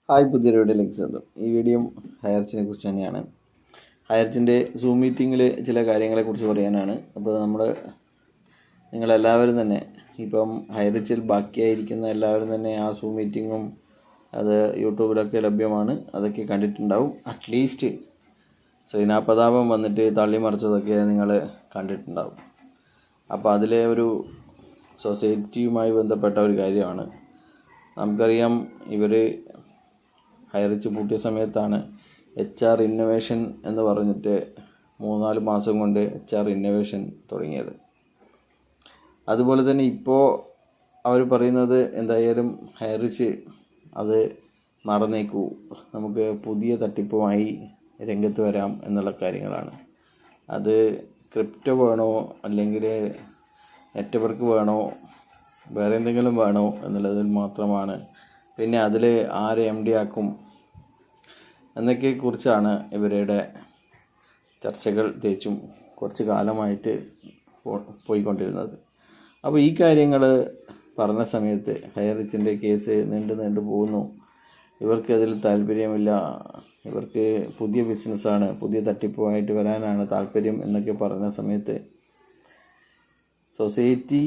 Hi, പുതിയൊരു വീഡിയോയിലേക്ക് സ്വാഗതം. ഈ വീഡിയോ ഹയർച്ചിനെ കുറിച്ച് തന്നെയാണ്. ഹയർച്ചിൻ്റെ സൂം മീറ്റിങ്ങിൽ ചില കാര്യങ്ങളെക്കുറിച്ച് പറയാനാണ്. അപ്പോൾ നിങ്ങളെല്ലാവരും തന്നെ ഇപ്പം ഹയർച്ചിൽ ബാക്കിയായിരിക്കുന്ന എല്ലാവരും തന്നെ ആ സൂം മീറ്റിങ്ങും അത് യൂട്യൂബിലൊക്കെ ലഭ്യമാണ്. അതൊക്കെ കണ്ടിട്ടുണ്ടാവും. അറ്റ്ലീസ്റ്റ് ശ്രീനാ പ്രതാപം വന്നിട്ട് തള്ളിമറിച്ചതൊക്കെ നിങ്ങൾ കണ്ടിട്ടുണ്ടാവും. അപ്പോൾ അതിലെ ഒരു സൊസൈറ്റിയുമായി ബന്ധപ്പെട്ട ഒരു കാര്യമാണ്. നമുക്കറിയാം, ഇവർ ഹയർച്ച് പൂട്ടിയ സമയത്താണ് HR ഇന്നൊവേഷൻ എന്ന് പറഞ്ഞിട്ട് 3-4 മാസം കൊണ്ട് HR ഇന്നൊവേഷൻ തുടങ്ങിയത്. അതുപോലെ തന്നെ ഇപ്പോൾ അവർ പറയുന്നത് എന്തായാലും ഹയർച്ച് അത് മറന്നേക്കൂ, നമുക്ക് പുതിയ തട്ടിപ്പുമായി രംഗത്ത് വരാം എന്നുള്ള കാര്യങ്ങളാണ്. അത് ക്രിപ്റ്റോ വേണോ അല്ലെങ്കിൽ നെറ്റ്വർക്ക് വേണോ വേറെ എന്തെങ്കിലും വേണോ എന്നുള്ളതിൽ മാത്രമാണ്. പിന്നെ അതിൽ ആരെ MD ആക്കും എന്നൊക്കെക്കുറിച്ചാണ് ഇവരുടെ ചർച്ചകൾ തേച്ചും കുറച്ച് കാലമായിട്ട് പോയിക്കൊണ്ടിരുന്നത്. അപ്പോൾ ഈ കാര്യങ്ങൾ പറഞ്ഞ സമയത്ത് ഹയർച്ചിൻ്റെ കേസ് നീണ്ടു പോകുന്നു, ഇവർക്കതിൽ താല്പര്യമില്ല, ഇവർക്ക് പുതിയ ബിസിനസ്സാണ്, പുതിയ തട്ടിപ്പുമായിട്ട് വരാനാണ് താല്പര്യം എന്നൊക്കെ പറഞ്ഞ സമയത്ത് സൊസൈറ്റി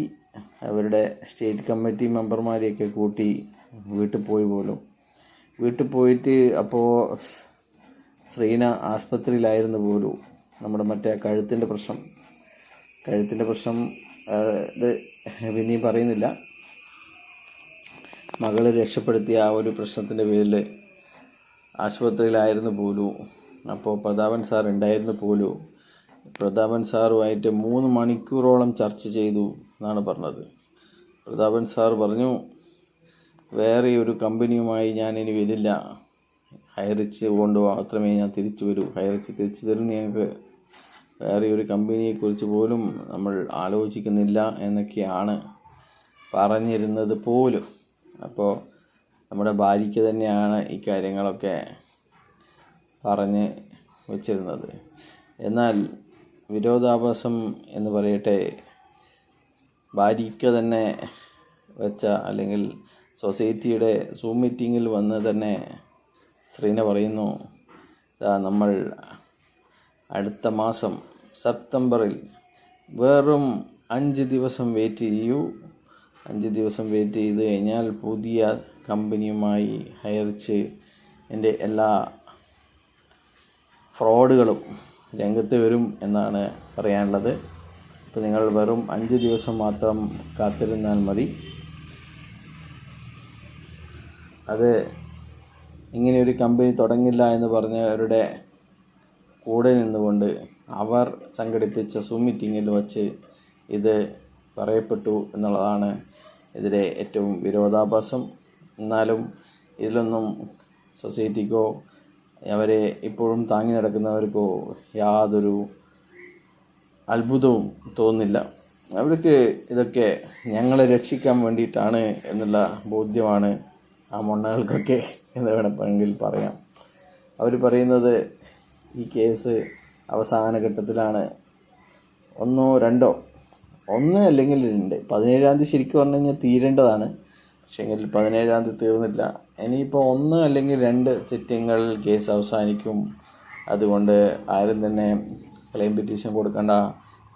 അവരുടെ സ്റ്റേറ്റ് കമ്മിറ്റി മെമ്പർമാരെയൊക്കെ കൂട്ടി വീട്ടിൽ പോയിട്ട് അപ്പോൾ ശ്രീന ആസ്പത്രിയിലായിരുന്നു പോലും. നമ്മുടെ മറ്റേ കഴുത്തിൻ്റെ പ്രശ്നം ഇത് പിന്നെയും പറയുന്നില്ല. മകളെ രക്ഷപ്പെടുത്തിയ ആ ഒരു പ്രശ്നത്തിൻ്റെ പേരിൽ ആശുപത്രിയിലായിരുന്നു പോലും. അപ്പോൾ പ്രതാപൻ സാർ ഉണ്ടായിരുന്നു പോലും. പ്രതാപൻ സാറുമായിട്ട് 3 മണിക്കൂറോളം ചർച്ച ചെയ്തു എന്നാണ് പറഞ്ഞത്. പ്രതാപൻ സാർ പറഞ്ഞു, വേറെ ഒരു കമ്പനിയുമായി ഞാൻ ഇനി വരില്ല, ഹയർച്ച് കൊണ്ട് മാത്രമേ ഞാൻ തിരിച്ചു വരൂ, ഹയർച്ച് തിരിച്ചു തരും, ഞങ്ങൾക്ക് വേറെ ഒരു കമ്പനിയെക്കുറിച്ച് പോലും നമ്മൾ ആലോചിക്കുന്നില്ല എന്നൊക്കെയാണ് പറഞ്ഞിരുന്നത് പോലും. അപ്പോൾ നമ്മുടെ ഭാര്യയ്ക്ക് തന്നെയാണ് ഈ കാര്യങ്ങളൊക്കെ പറഞ്ഞ് വച്ചിരുന്നത്. എന്നാൽ വിരോധാഭാസം എന്ന് പറയട്ടെ, ഭാര്യയ്ക്ക് തന്നെ വെച്ച അല്ലെങ്കിൽ സൊസൈറ്റിയുടെ സൂം മീറ്റിങ്ങിൽ വന്ന് തന്നെ ശ്രീന പറയുന്നു, നമ്മൾ അടുത്ത മാസം സെപ്റ്റംബറിൽ വെറും 5 ദിവസം വെയിറ്റ് ചെയ്യൂ, 5 ദിവസം വെയിറ്റ് ചെയ്ത് കഴിഞ്ഞാൽ പുതിയ കമ്പനിയുമായി ഹയർച്ച് എൻ്റെ എല്ലാ ഫ്രോഡുകളും രംഗത്ത് വരും എന്നാണ് പറയാനുള്ളത്. അപ്പോൾ നിങ്ങൾ വെറും 5 ദിവസം മാത്രം കാത്തിരുന്നാൽ മതി. അത് ഇങ്ങനെയൊരു കമ്പനി തുടങ്ങില്ല എന്ന് പറഞ്ഞവരുടെ കൂടെ നിന്നുകൊണ്ട് അവർ സംഘടിപ്പിച്ച സൂം മീറ്റിങ്ങിൽ വച്ച് ഇത് പറയപ്പെട്ടു എന്നുള്ളതാണ് ഇതിലെ ഏറ്റവും വിരോധാഭാസം. എന്നാലും ഇതിലൊന്നും സൊസൈറ്റിക്കോ അവരെ ഇപ്പോഴും താങ്ങി നടക്കുന്നവർക്കോ യാതൊരു അത്ഭുതവും തോന്നുന്നില്ല. അവർക്ക് ഇതൊക്കെ ഞങ്ങളെ രക്ഷിക്കാൻ വേണ്ടിയിട്ടാണ് എന്നുള്ള ബോധ്യമാണ് ആ മൊണ്ണകൾക്കൊക്കെ എന്ന് വേണമെങ്കിൽ പറയാം. അവർ പറയുന്നത് ഈ കേസ് അവസാന ഘട്ടത്തിലാണ്. 1 അല്ലെങ്കിൽ 2 17-ാം തീയതി ശരിക്കും പറഞ്ഞു കഴിഞ്ഞാൽ തീരേണ്ടതാണ്. പക്ഷേങ്കിൽ 17-ാം തീയതി തീർന്നില്ല. ഇനിയിപ്പോൾ 1 അല്ലെങ്കിൽ 2 സിറ്റിങ്ങുകളിൽ കേസ് അവസാനിക്കും. അതുകൊണ്ട് ആരും തന്നെ ക്ലെയിം പെറ്റീഷൻ കൊടുക്കണ്ട,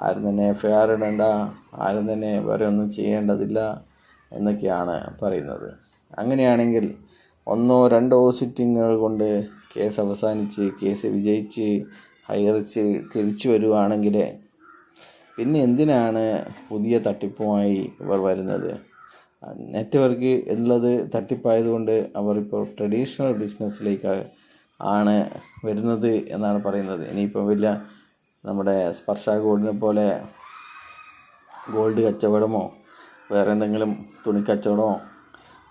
ആരും തന്നെ FIR ഇടണ്ട, ആരും തന്നെ വേറെ ഒന്നും ചെയ്യേണ്ടതില്ല എന്നൊക്കെയാണ് പറയുന്നത്. അങ്ങനെയാണെങ്കിൽ 1-2 സിറ്റിങ്ങുകൾ കൊണ്ട് കേസ് അവസാനിച്ച് കേസ് വിജയിച്ച് ഹയർച്ച് തിരിച്ചു വരുവാണെങ്കിൽ പിന്നെ എന്തിനാണ് പുതിയ തട്ടിപ്പുമായി ഇവർ വരുന്നത്? നെറ്റ്വർക്ക് എന്നുള്ളത് തട്ടിപ്പായതുകൊണ്ട് അവർ ഇപ്പോൾ ട്രഡീഷണൽ ബിസിനസ്സിലേക്ക് ആണ് വരുന്നത് എന്നാണ് പറയുന്നത്. ഇനിയിപ്പോൾ വലിയ നമ്മുടെ സ്പർശ ഗോൾഡിനെ പോലെ ഗോൾഡ് കച്ചവടമോ വേറെ എന്തെങ്കിലും തുണി കച്ചവടമോ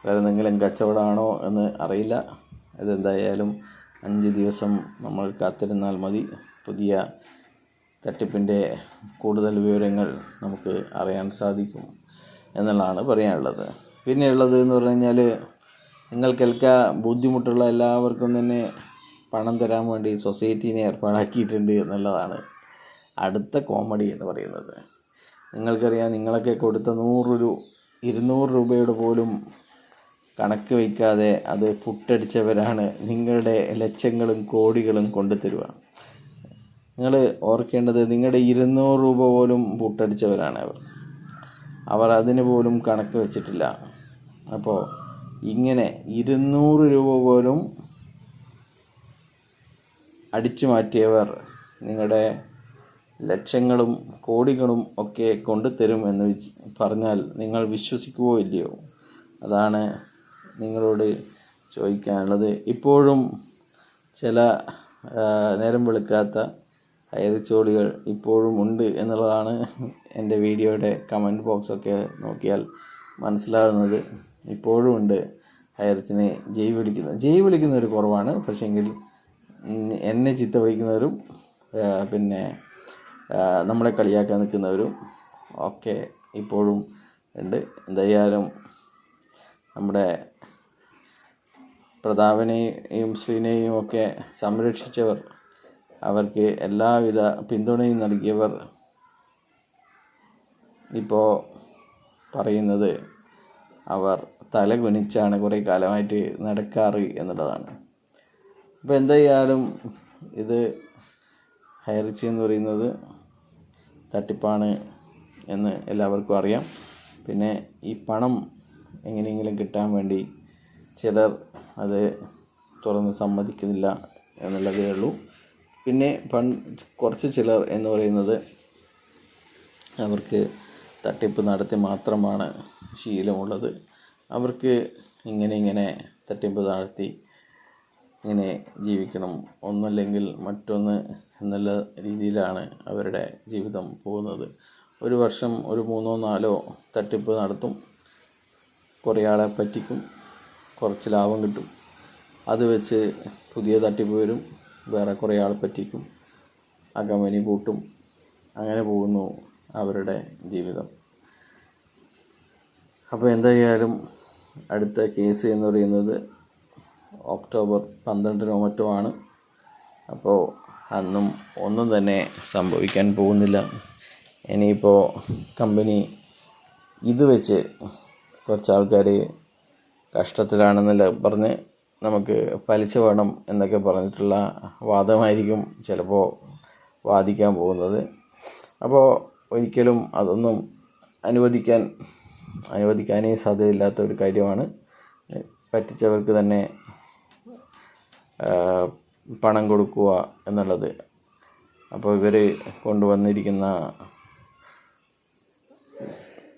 വേറെ എന്തെങ്കിലും കച്ചവടമാണോ എന്ന് അറിയില്ല. ഇതെന്തായാലും 5 ദിവസം നമ്മൾ കാത്തിരുന്നാൽ മതി. പുതിയ തട്ടിപ്പിൻ്റെ കൂടുതൽ വിവരങ്ങൾ നമുക്ക് അറിയാൻ സാധിക്കും എന്നുള്ളതാണ് പറയാനുള്ളത്. പിന്നെയുള്ളത് എന്ന് പറഞ്ഞു കഴിഞ്ഞാൽ, നിങ്ങൾക്കെല്ലാം ബുദ്ധിമുട്ടുള്ള എല്ലാവർക്കും തന്നെ പണം തരാൻ വേണ്ടി സൊസൈറ്റീനെ ഏർപ്പാടാക്കിയിട്ടുണ്ട് എന്നുള്ളതാണ് അടുത്ത കോമഡി എന്ന് പറയുന്നത്. നിങ്ങൾക്കറിയാം, നിങ്ങളൊക്കെ കൊടുത്ത 200 രൂപയുടെ പോലും കണക്ക് വയ്ക്കാതെ അത് പുട്ടടിച്ചവരാണ് നിങ്ങളുടെ ലക്ഷങ്ങളും കോടികളും കൊണ്ടുതരുക. നിങ്ങൾ ഓർക്കേണ്ടത്, നിങ്ങളുടെ 200 രൂപ പോലും പുട്ടടിച്ചവരാണ് അവർ അതിന് പോലും കണക്ക് വെച്ചിട്ടില്ല. അപ്പോൾ ഇങ്ങനെ 200 രൂപ പോലും അടിച്ചു മാറ്റിയവർ നിങ്ങളുടെ ലക്ഷങ്ങളും കോടികളും ഒക്കെ കൊണ്ടുതരും എന്ന് പറഞ്ഞാൽ നിങ്ങൾ വിശ്വസിക്കുവോ ഇല്ലയോ? അതാണ് നിങ്ങളോട് ചോദിക്കാനുള്ളത്. ഇപ്പോഴും ചില നേരം വെളുക്കാത്ത ഹൈറിച്ചോളികൾ ഇപ്പോഴും ഉണ്ട് എന്നുള്ളതാണ് എൻ്റെ വീഡിയോയുടെ കമൻറ്റ് ബോക്സൊക്കെ നോക്കിയാൽ മനസ്സിലാകുന്നത്. ഇപ്പോഴും ഉണ്ട് ഹൈറിച്ചിനെ ജയ് വിളിക്കുന്നവർ കുറവാണ്. പക്ഷേങ്കിൽ എന്നെ ചീത്ത വിളിക്കുന്നവരും പിന്നെ നമ്മളെ കളിയാക്കാൻ നിൽക്കുന്നവരും ഒക്കെ ഇപ്പോഴും ഉണ്ട്. എന്തായാലും നമ്മുടെ പ്രതാപനെയും ശ്രീനെയും ഒക്കെ സംരക്ഷിച്ചവർ, അവർക്ക് എല്ലാവിധ പിന്തുണയും നൽകിയവർ ഇപ്പോൾ പറയുന്നത് അവർ തല കുനിച്ചാണ് കുറേ കാലമായിട്ട് നടക്കാറ് എന്നുള്ളതാണ്. അപ്പോൾ എന്തായാലും ഇത് ഹൈറിച്ച് എന്ന് പറയുന്നത് തട്ടിപ്പാണ് എന്ന് എല്ലാവർക്കും അറിയാം. പിന്നെ ഈ പണം എങ്ങനെയെങ്കിലും കിട്ടാൻ വേണ്ടി ചിലർ അത് തുറന്ന് സമ്മതിക്കുന്നില്ല എന്നുള്ളതേ ഉള്ളൂ. പിന്നെ കുറച്ച് ചിലർ എന്ന് പറയുന്നത് അവർക്ക് തട്ടിപ്പ് നടത്തി മാത്രമാണ് ശീലമുള്ളത്. അവർക്ക് ഇങ്ങനെ തട്ടിപ്പ് നടത്തി ഇങ്ങനെ ജീവിക്കണം, ഒന്നല്ലെങ്കിൽ മറ്റൊന്ന് എന്നുള്ള രീതിയിലാണ് അവരുടെ ജീവിതം പോകുന്നത്. ഒരു വർഷം ഒരു 3-4 തട്ടിപ്പ് നടത്തും, കുറേ ആളെ പറ്റിക്കും, കുറച്ച് ലാഭം കിട്ടും, അത് വെച്ച് പുതിയ തട്ടിപ്പ് വരും, വേറെ കുറേ ആളെ പറ്റിക്കും, ആ കമ്പനി പൂട്ടും. അങ്ങനെ പോകുന്നു അവരുടെ ജീവിതം. അപ്പോൾ എന്തായാലും അടുത്ത കേസ് എന്ന് പറയുന്നത് ഒക്ടോബർ 12 മറ്റോ ആണ്. അപ്പോൾ അന്നും ഒന്നും തന്നെ സംഭവിക്കാൻ പോകുന്നില്ല. ഇനിയിപ്പോൾ കമ്പനി ഇത് വെച്ച് കുറച്ച് ആൾക്കാർ കഷ്ടത്തിലാണെന്നല്ല പറഞ്ഞ് നമുക്ക് പലിശ വേണം എന്നൊക്കെ പറഞ്ഞിട്ടുള്ള വാദമായിരിക്കും ചിലപ്പോൾ വാദിക്കാൻ പോകുന്നത്. അപ്പോൾ ഒരിക്കലും അതൊന്നും അനുവദിക്കാനേ സാധ്യതയില്ലാത്ത ഒരു കാര്യമാണ്. പറ്റിച്ചവർക്ക് തന്നെ പണം കൊടുക്കുക എന്നുള്ളത്. അപ്പോൾ ഇവർ കൊണ്ടുവന്നിരിക്കുന്ന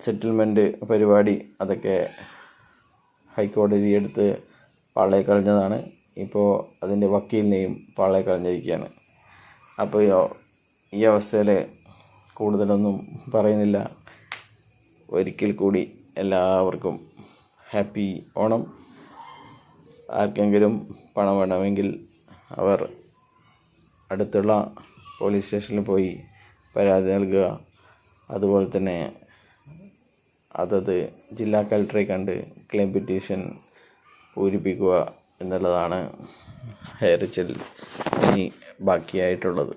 സെറ്റിൽമെൻറ്റ് പരിപാടി അതൊക്കെ ഹൈക്കോടതി എടുത്ത് പാളയെ കളഞ്ഞതാണ്. ഇപ്പോൾ അതിൻ്റെ വക്കീലിനെയും പാളയെ കളഞ്ഞിരിക്കുകയാണ്. അപ്പോൾ ഈ അവസ്ഥയിൽ കൂടുതലൊന്നും പറയുന്നില്ല. ഒരിക്കൽ കൂടി എല്ലാവർക്കും ഹാപ്പി ഓണം. ആർക്കെങ്കിലും പണം വേണമെങ്കിൽ അവർ അടുത്തുള്ള പോലീസ് സ്റ്റേഷനിൽ പോയി പരാതി നൽകുക. അതുപോലെ തന്നെ അതത് ജില്ലാ കളക്ടറെ കണ്ട് ക്ലെയിം പെറ്റീഷൻ പൂരിപ്പിക്കുക എന്നുള്ളതാണ് ഹൈറിച്ചിൽ ഇനി ബാക്കിയായിട്ടുള്ളത്.